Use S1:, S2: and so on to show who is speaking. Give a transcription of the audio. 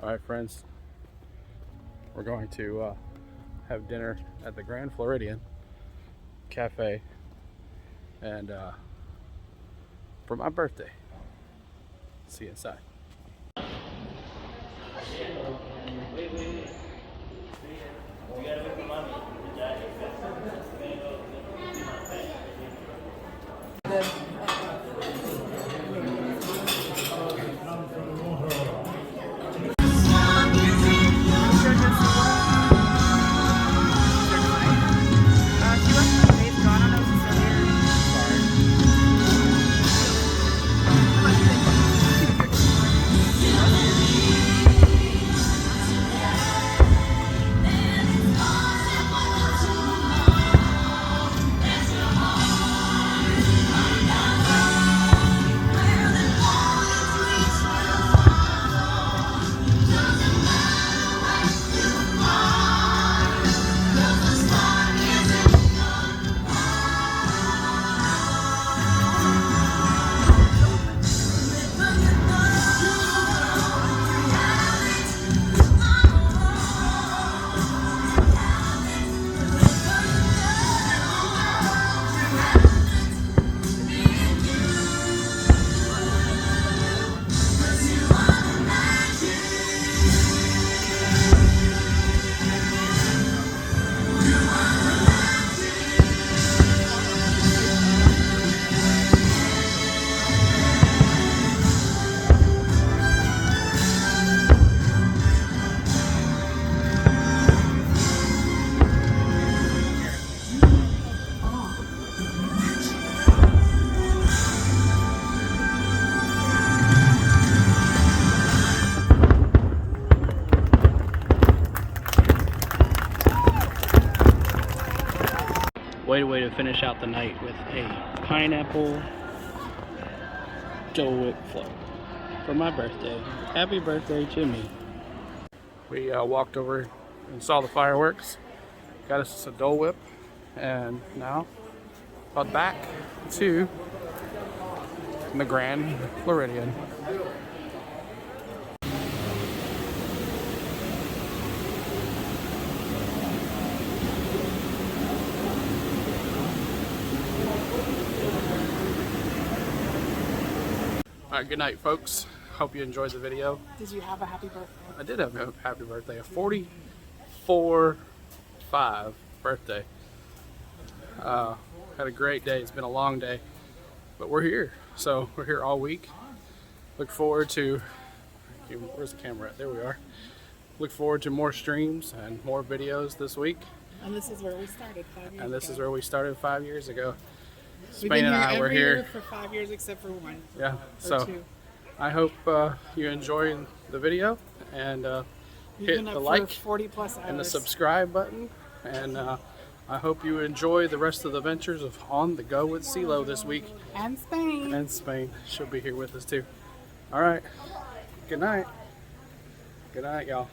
S1: Alright friends, we're going to have dinner at the Grand Floridian Cafe and for my birthday. See you inside. Way to finish out the night with a pineapple Dole Whip float for my birthday. Happy birthday, Jimmy. We walked over and saw the fireworks, got us a Dole Whip, and now back to the Grand Floridian. Alright, good night folks. Hope you enjoyed the video.
S2: Did you have a happy birthday?
S1: I did have a happy birthday. A 44-5 birthday. Had a great day. It's been a long day. But we're here. So we're here all week. Look forward to... Where's the camera at? There we are. Look forward to more streams and more videos this week.
S2: And this is where we started 5 years ago.
S1: And this is where we started 5 years ago.
S2: We've been here every year for 5 years except for one.
S1: Yeah, so
S2: two.
S1: I hope you enjoy the video and hit the like
S2: 40 plus hours.
S1: and the subscribe button. And I hope you enjoy the rest of the ventures of On the Go with CeeLo this week.
S2: And Spain.
S1: And Spain. She'll be here with us too. All right. Good night. Good night, y'all.